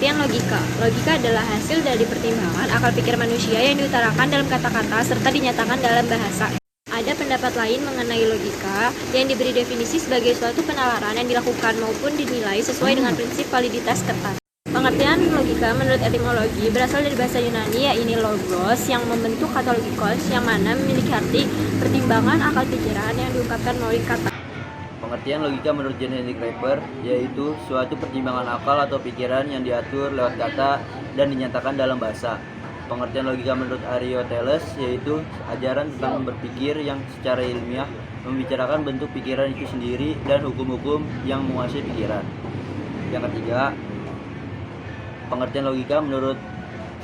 Pengertian logika. Logika adalah hasil dari pertimbangan akal pikir manusia yang diutarakan dalam kata-kata serta dinyatakan dalam bahasa. Ada pendapat lain mengenai logika yang diberi definisi sebagai suatu penalaran yang dilakukan maupun dinilai sesuai dengan prinsip validitas ketat. Pengertian logika menurut etimologi berasal dari bahasa Yunani yaitu logos yang membentuk kata logikos yang mana memiliki arti pertimbangan akal pikiran yang diungkapkan melalui kata. Pengertian logika menurut John Henry Clapper yaitu suatu pertimbangan akal atau pikiran yang diatur lewat kata dan dinyatakan dalam bahasa. Pengertian logika menurut Aristoteles yaitu ajaran tentang berpikir yang secara ilmiah membicarakan bentuk pikiran itu sendiri dan hukum-hukum yang menguasai pikiran. Yang ketiga, pengertian logika menurut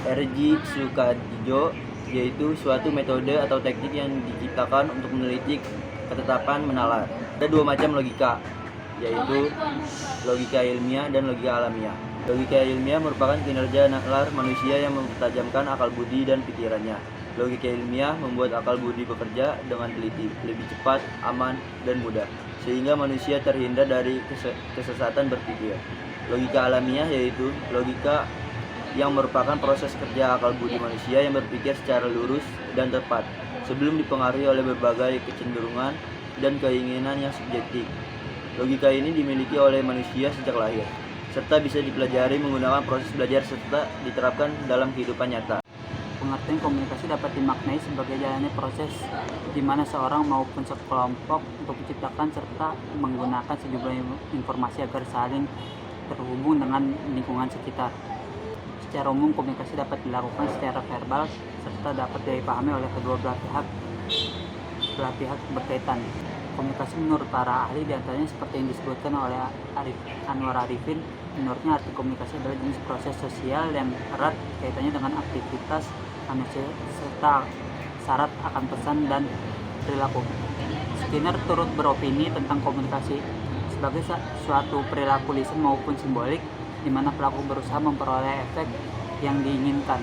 R.G. Sukajijo yaitu suatu metode atau teknik yang diciptakan untuk meneliti ketetapan menalar. Ada dua macam logika, yaitu logika ilmiah dan logika alamiah. Logika ilmiah merupakan kinerja nalar manusia yang mempertajamkan akal budi dan pikirannya. Logika ilmiah membuat akal budi bekerja dengan teliti, lebih cepat, aman, dan mudah, sehingga manusia terhindar dari kesesatan berpikir. Logika alamiah yaitu logika yang merupakan proses kerja akal budi manusia yang berpikir secara lurus dan tepat, sebelum dipengaruhi oleh berbagai kecenderungan dan keinginan yang subjektif. Logika ini dimiliki oleh manusia sejak lahir, serta bisa dipelajari menggunakan proses belajar serta diterapkan dalam kehidupan nyata. Pengertian komunikasi dapat dimaknai sebagai jalannya proses di mana seorang maupun sekelompok untuk menciptakan serta menggunakan sejumlah informasi agar saling terhubung dengan lingkungan sekitar. Secara umum, komunikasi dapat dilakukan secara verbal serta dapat dipahami oleh kedua belah pihak berkaitan. Komunikasi menurut para ahli diantaranya seperti yang disebutkan oleh Anwar Arifin. Menurutnya arti komunikasi adalah jenis proses sosial yang erat kaitannya dengan aktivitas manusia serta syarat akan pesan dan perilaku. Skinner turut beropini tentang komunikasi sebagai suatu perilaku lisan maupun simbolik di mana pelaku berusaha memperoleh efek yang diinginkan.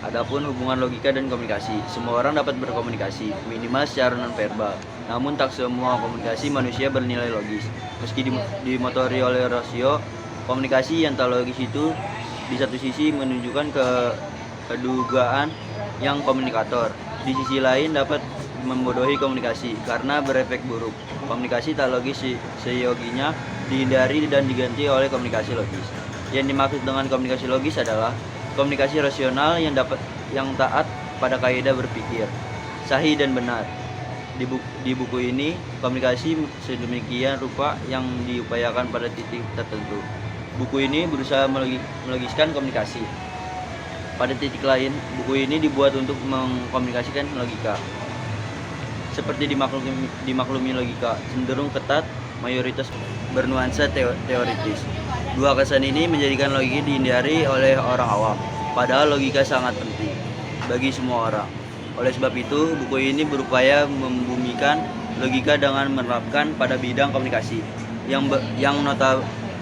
Adapun hubungan logika dan komunikasi, semua orang dapat berkomunikasi, minimal secara nonverbal. Namun tak semua komunikasi manusia bernilai logis. Meski dimotori oleh rasio, komunikasi yang tak logis itu di satu sisi menunjukkan kedugaan yang komunikator. Di sisi lain dapat membodohi komunikasi karena berefek buruk. Komunikasi tak logis seyoginya dihindari dan diganti oleh komunikasi logis. Yang dimaksud dengan komunikasi logis adalah komunikasi rasional yang taat pada kaidah berpikir, sahih dan benar. Di buku ini, komunikasi sedemikian rupa yang diupayakan pada titik tertentu. Buku ini berusaha melogiskan komunikasi. Pada titik lain, buku ini dibuat untuk mengkomunikasikan logika. Seperti dimaklumi logika, cenderung ketat, mayoritas bernuansa teoritis. Dua kesan ini menjadikan logika dihindari oleh orang awam, padahal logika sangat penting bagi semua orang. Oleh sebab itu, buku ini berupaya membumikan logika dengan menerapkan pada bidang komunikasi yang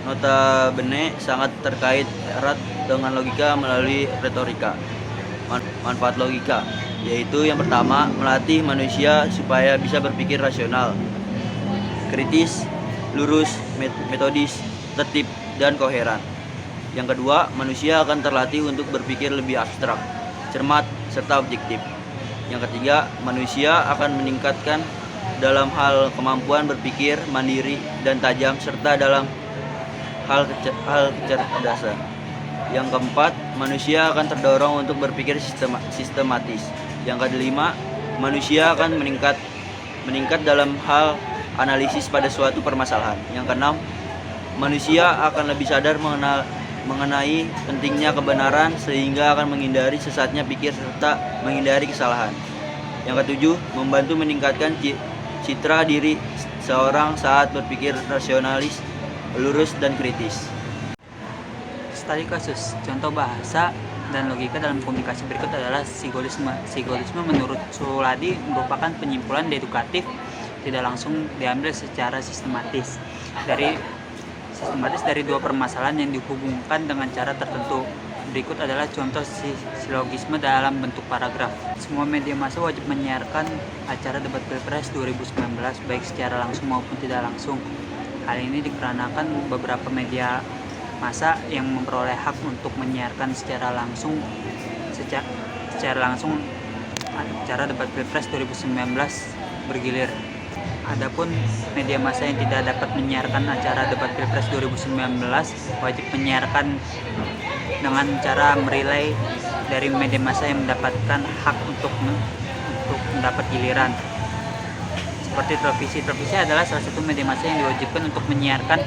notabene sangat terkait erat dengan logika melalui retorika. Manfaat logika yaitu yang pertama, melatih manusia supaya bisa berpikir rasional, kritis, lurus, metodis, tertib, dan koheren. Yang kedua, manusia akan terlatih untuk berpikir lebih abstrak, cermat, serta objektif. Yang ketiga, manusia akan meningkatkan dalam hal kemampuan berpikir mandiri dan tajam serta dalam hal kecerdasan. Yang keempat, manusia akan terdorong untuk berpikir sistematis. Yang kelima, manusia akan meningkat dalam hal analisis pada suatu permasalahan. Yang keenam, manusia akan lebih sadar mengenai pentingnya kebenaran sehingga akan menghindari sesatnya pikir serta menghindari kesalahan. Yang ketujuh, membantu meningkatkan citra diri seorang saat berpikir rasionalis, lurus, dan kritis. Studi kasus, contoh bahasa dan logika dalam komunikasi berikut adalah psikolisme. Psikolisme menurut Suladi merupakan penyimpulan dedukatif tidak langsung diambil secara sistematis dari dua permasalahan yang dihubungkan dengan cara tertentu. Berikut adalah contoh silogisme dalam bentuk paragraf. Semua media massa wajib menyiarkan acara debat Pilpres 2019 baik secara langsung maupun tidak langsung. Hal ini dikarenakan beberapa media massa yang memperoleh hak untuk menyiarkan secara langsung acara debat Pilpres 2019 bergilir. Adapun media massa yang tidak dapat menyiarkan acara debat Pilpres 2019 wajib menyiarkan dengan cara merelay dari media massa yang mendapatkan hak untuk mendapat giliran. Seperti televisi. Televisi adalah salah satu media massa yang diwajibkan untuk menyiarkan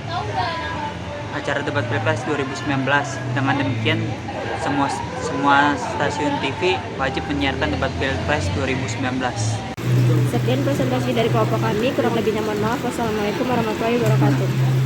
acara debat Pilpres 2019. Dengan demikian, semua stasiun TV wajib menyiarkan debat Pilpres 2019. Sekian presentasi dari kelompok kami, kurang lebihnya mohon maaf. Wassalamualaikum warahmatullahi wabarakatuh.